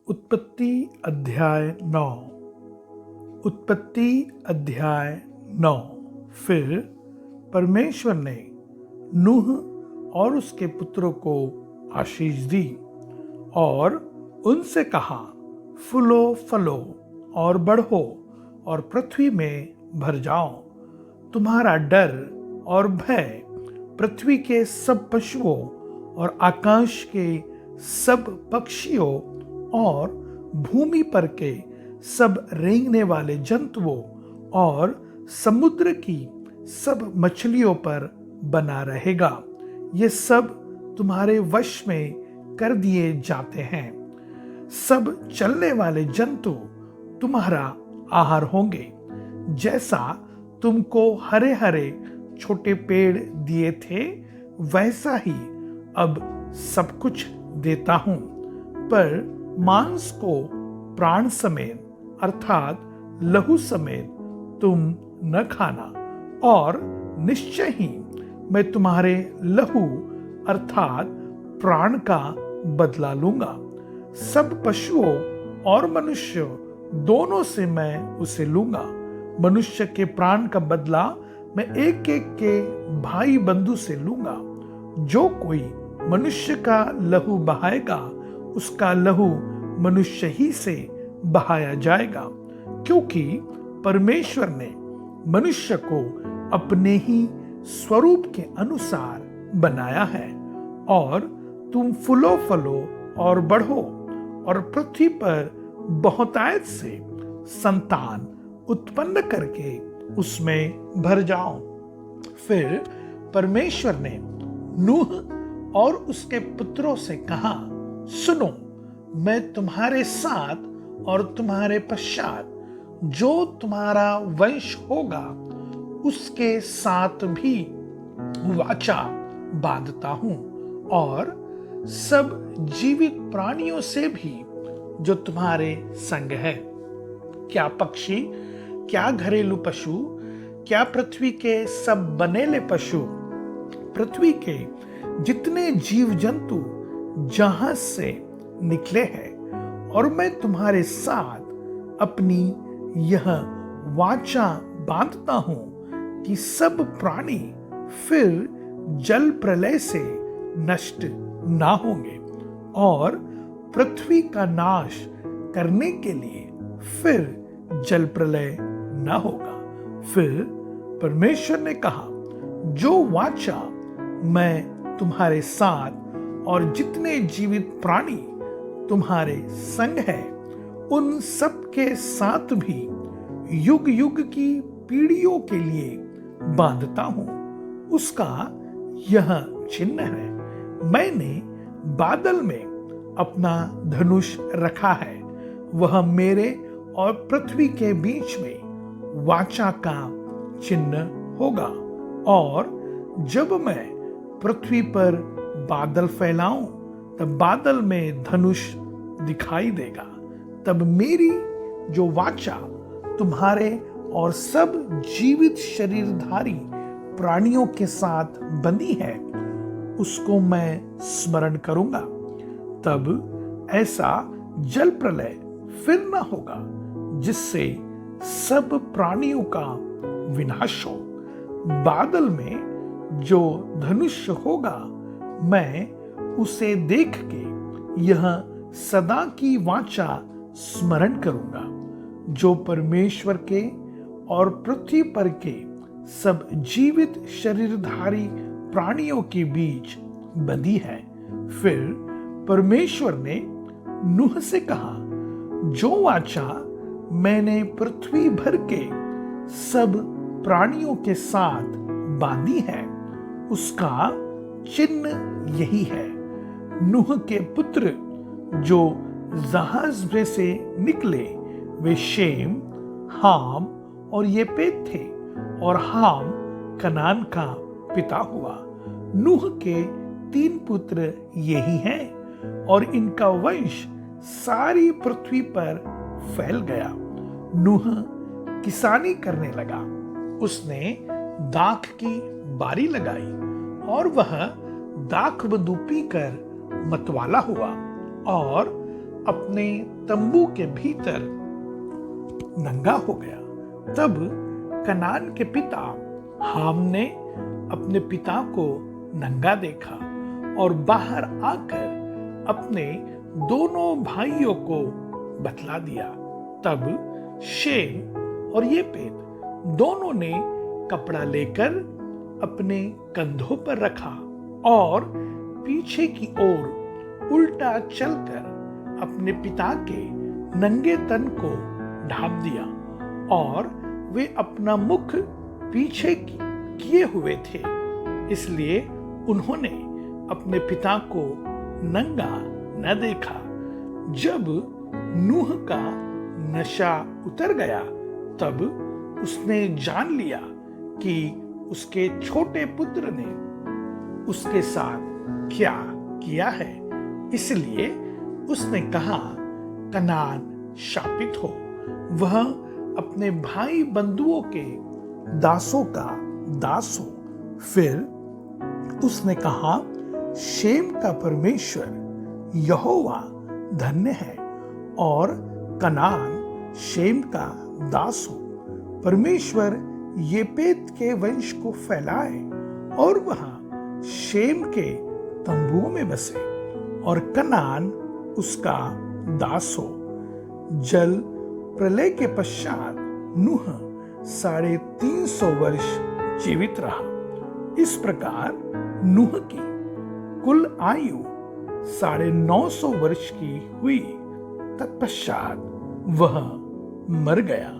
उत्पत्ति अध्याय 9। उत्पत्ति अध्याय 9। फिर परमेश्वर ने नूह और उसके पुत्रों को आशीष दी और उनसे कहा, फूलो फलो और बढ़ो और पृथ्वी में भर जाओ। तुम्हारा डर और भय पृथ्वी के सब पशुओं और आकाश के सब पक्षियों और भूमि पर के सब रेंगने वाले जंतुओं और समुद्र की सब मछलियों पर बना रहेगा। ये सब तुम्हारे वश में कर दिए जाते हैं। सब चलने वाले जंतु तुम्हारा आहार होंगे। जैसा तुमको हरे हरे छोटे पेड़ दिए थे, वैसा ही अब सब कुछ देता हूं। पर मांस को प्राण समेत अर्थात लहू समेत तुम न खाना, और निश्चय ही मैं तुम्हारे लहू अर्थात प्राण का बदला लूंगा। सब पशुओं और मनुष्य दोनों से मैं उसे लूंगा। मनुष्य के प्राण का बदला मैं एक एक के भाई बंधु से लूंगा। जो कोई मनुष्य का लहू बहाएगा, उसका लहू मनुष्य ही से बहाया जाएगा, क्योंकि परमेश्वर ने मनुष्य को अपने ही स्वरूप के अनुसार बनाया है। और तुम फूलो फलो और बढ़ो और पृथ्वी पर बहुतायत से संतान उत्पन्न करके उसमें भर जाओ। फिर परमेश्वर ने नूह और उसके पुत्रों से कहा, सुनो, मैं तुम्हारे साथ और तुम्हारे पश्चात जो तुम्हारा वंश होगा उसके साथ भी वाचा बांधता हूं, और सब जीवित प्राणियों से भी जो तुम्हारे संग है, क्या पक्षी, क्या घरेलू पशु, क्या पृथ्वी के सब बनेले पशु, पृथ्वी के जितने जीव जंतु जहां से निकले हैं। और मैं तुम्हारे साथ अपनी यह वाचा बांधता हूं कि सब प्राणी फिर जल प्रलय से नष्ट ना होंगे, और पृथ्वी का नाश करने के लिए फिर जल प्रलय ना होगा। फिर परमेश्वर ने कहा, जो वाचा मैं तुम्हारे साथ और जितने जीवित प्राणी तुम्हारे संग है, उन सब के साथ भी युग युग की पीढ़ियों के लिए बांधता हूं, उसका यह चिन्ह है। मैंने बादल में अपना धनुष रखा है, वह मेरे और पृथ्वी के बीच में वाचा का चिन्ह होगा। और जब मैं पृथ्वी पर बादल फैलाऊं, तब बादल में धनुष दिखाई देगा। तब मेरी जो वाचा तुम्हारे और सब जीवित शरीरधारी प्राणियों के साथ बंधी है, उसको मैं स्मरण करूंगा। तब ऐसा जल प्रलय फिर न होगा जिससे सब प्राणियों का विनाश हो। बादल में जो धनुष होगा, मैं उसे देख के यह सदा की वाचा स्मरण करूंगा, जो परमेश्वर के और पृथ्वी पर के सब जीवित शरीरधारी प्राणियों के बीच बंधी है। फिर परमेश्वर ने नूह से कहा, जो वाचा मैंने पृथ्वी भर के सब प्राणियों के साथ बांधी है, उसका चिन्ह यही है। नूह के पुत्र जो जहाज में से निकले, वे शेम, हाम और येपेत थे, और हाम कनान का पिता हुआ। नूह के 3 पुत्र यही हैं, और इनका वंश सारी पृथ्वी पर फैल गया। नूह किसानी करने लगा, उसने दाख की बारी लगाई, और वह दाख बदू पीकर मतवाला हुआ, और अपने तंबू के भीतर नंगा हो गया। तब कनान के पिता हाम ने अपने पिता को नंगा देखा और बाहर आकर अपने दोनों भाइयों को बतला दिया। तब शेम और येपेत दोनों ने कपड़ा लेकर अपने कंधों पर रखा और पीछे की ओर उल्टा चलकर अपने पिता के नंगे तन को ढांप दिया और वे अपना मुख पीछे किए हुए थे, इसलिए उन्होंने अपने पिता को नंगा न देखा। जब नूह का नशा उतर गया तब उसने जान लिया कि उसके छोटे पुत्र ने उसके साथ क्या किया है, इसलिए उसने कहा, कनान शापित हो, वह अपने भाई बंधुओं के दासों का दास हो। फिर उसने कहा, शेम का परमेश्वर यहोवा धन्य है और कनान शेम का दास हो। परमेश्वर येपेत के वंश को फैलाए और वहां शेम के तंबुओं में बसे और कनान उसका दास हो। जल प्रलय के पश्चात नूह 350 वर्ष जीवित रहा। इस प्रकार नूह की कुल आयु 950 वर्ष की हुई। तत्पश्चात वह मर गया।